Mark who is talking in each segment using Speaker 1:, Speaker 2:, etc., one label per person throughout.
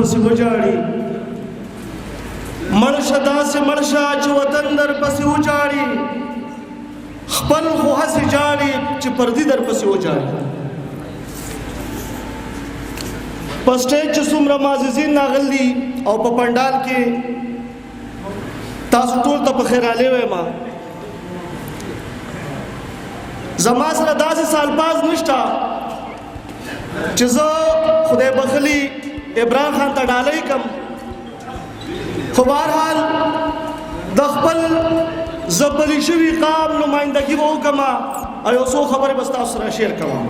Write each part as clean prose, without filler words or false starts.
Speaker 1: پسې وجاړي مړ شه داسې مړ شه چې وطن در پسې وجاړي خپل خو هسې جاړي چې پردي در پسې وجاړي په سټیج چې څومره معززین راغلي او په پنډال کې تاسو ټول ته په خیر راغلی وایم زما سره داسې سالباز نشته چې زه خدای بخلي عمران خان ته ډالۍ کم خو بهرحال د خپل ځپلي شوي قام نمایندګي به وکړم او یو څو خبرې به ستاسو سره شیر کوم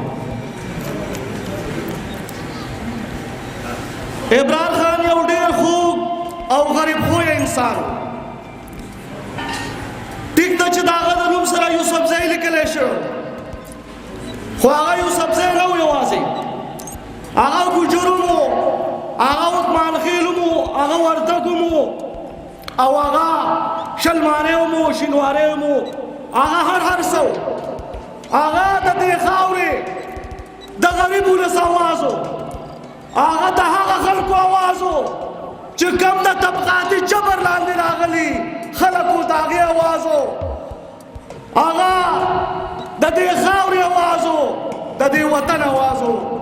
Speaker 1: عمران خان یو ډېر خوږ او غریب خویه انسان ټیک ده چې د هغه د نوم سره یوسفزی لیکلی شو خو هغه یوسفزی نه و یوازې هغه ګجرم و هغه عثمان خیلم و هغه وردګم و او هغه شلمانیم و شینواریم و هغه هر څه و هغه د دې خاورې د غریب ولس اواز و هغه د هغه خلکو اواز و چې کم د طبقاتي جبر لاندې راغلي خلکو د هغې اواز و هغه د دې خاورې اواز و د دې وطن اواز و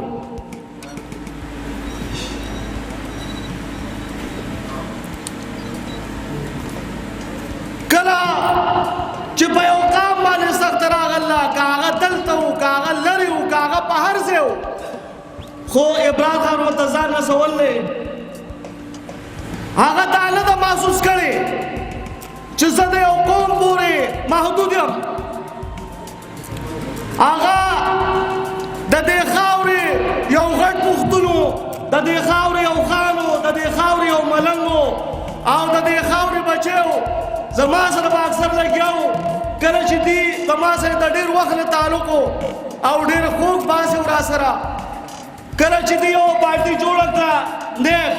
Speaker 1: کله چې په یو قام باندې سخت راغله که هغه دلته و که هغه لرې و که هغه په هر ځای و خو عمران خان ورته ځان رسول دی هغه دا نه ده محسوس کړی چې زه د یو قوم پورې محدود یم هغه د دې خاورې یو غټ پښتون و د دې خاورې یو خان و د دې خاورې یو ملنګ و او د دې خاورې بچی و زما سره به اکثر لګیا و کله چې دی زما سره د ډېر وخت نه تعلق و او ډېر خوږ باس و را سره کله چې دی یو پارټي جوړه کړه نیک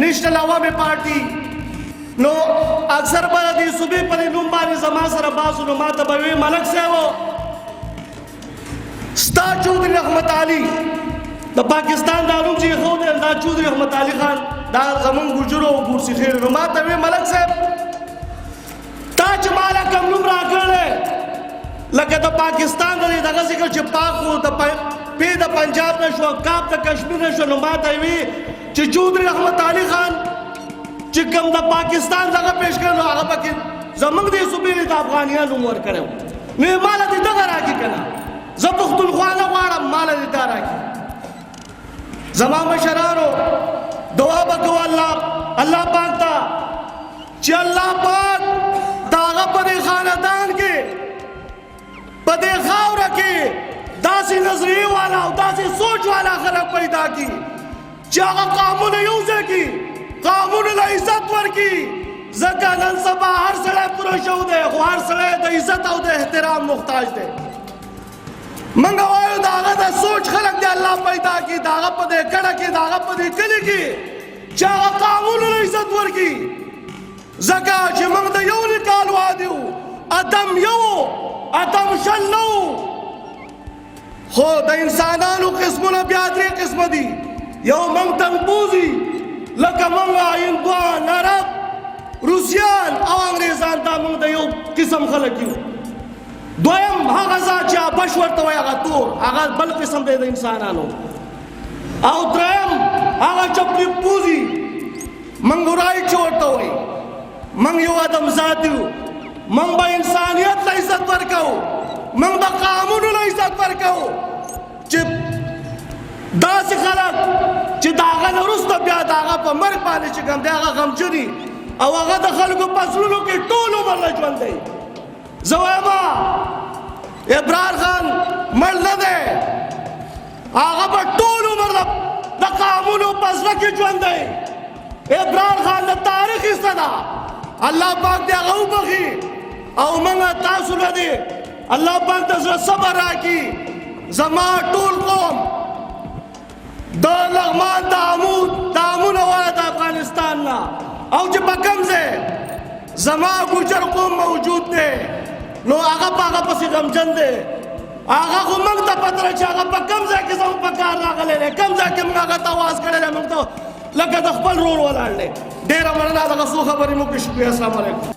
Speaker 1: نیشنل عوامي پارټي نو اکثر به د دې صوبې په دې نوم باندې زما سره باس و نو ما ته به وي ملک صاحب ستا چودھری رحمت علي د پاکستان دا نوم چې ایښود دی دا چودھری رحمت علي خان دا زمونږ ګجرو او ګورسي خیر نو ما ته وي ملک صاحب تا چې ماله کوم نوم راکړی لکه د پاکستان د دغه ذکر چې پاک و د پی د پنجاب نه شو کاپ د کشمیر نه شو نو ما ته وي چې چودھری رحمت علي خان چې کوم د پاکستان دغه پیش کړی نو هغه پکې زمونږ دې صوبې د افغانیان نوم ورکړی و نو یې ماله دې دغه راکړي که نه زه پښتونخوا نه غواړم ماله دې دا راکړي زما مشرانو دعا به کوو الله پاک ته چې الله پاک د هغه په دې خاندان کې په دې خاوره کې داسې نظریې والا او داسې سوچ والا خلک پیدا کړي چې هغه قومونه یو ځای کړي قومونو له عزت ورکړي ځکه نن سبا هر سړی پوره شو دی خو هر سړی د عزت او د احترام محتاج دی موږ وایو د هغه د سوچ خلک دی الله پیدا کړي د هغه په دې کډه کې د هغه په دې کلي کې چې هغه قومونو له عزت ورکړي ځکه چې موږ د یو نکال واده وو اتم یو اتم شل نه وو خو د انسانانو قسمونه بیا درې قسمه دي یو موږ تنبوزي لکه موږ هندوان عرب روسیان او انګریزان دا موږ د یو قسم خلک یو دویم هغه ذات چې بش ورته وایي هغه تور هغه بل قسم دی د انسانانو او دریم هغه چپلی پوزي منګورای چې ورته وایي موږ یو ادم ذات یو موږ به انسانیت له عزت ورکوو موږ به قانونو له عزت ورکوو چې داسې خلک چې د هغه نه وروسته بیا د هغه په مرګ باندې چې کوم دی هغه غمجني او هغه د خلکو په زړونو کې ټول عمر نه ژوند دی زه وایم عمران خان مړ نه دی هغه به ټول عمر د قومونو په زړه کې ژوند دی عمران خان د تاریخ حصه ده الله پاک دې هغه وبخي او موږ تاسو له دې الله پاک د زړه صبر راکړي زما ټول قوم د لغمان د امونه وایه د افغانستان نه او چې په کوم ځای زما ګوجر قوم موجود دی نو هغه په هغه پسې غمجن دی هغه خو موږ ته پته ده چې هغه په کوم ځای کې زموږ په کار راغلی دی کوم ځای کې موږ هغه ته اواز کړی دی موږ ته لکه د خپل رور ولاړ دی. ډېره مننه. دغه څو خبرې مو کړې. شکریه. السلام علیکم.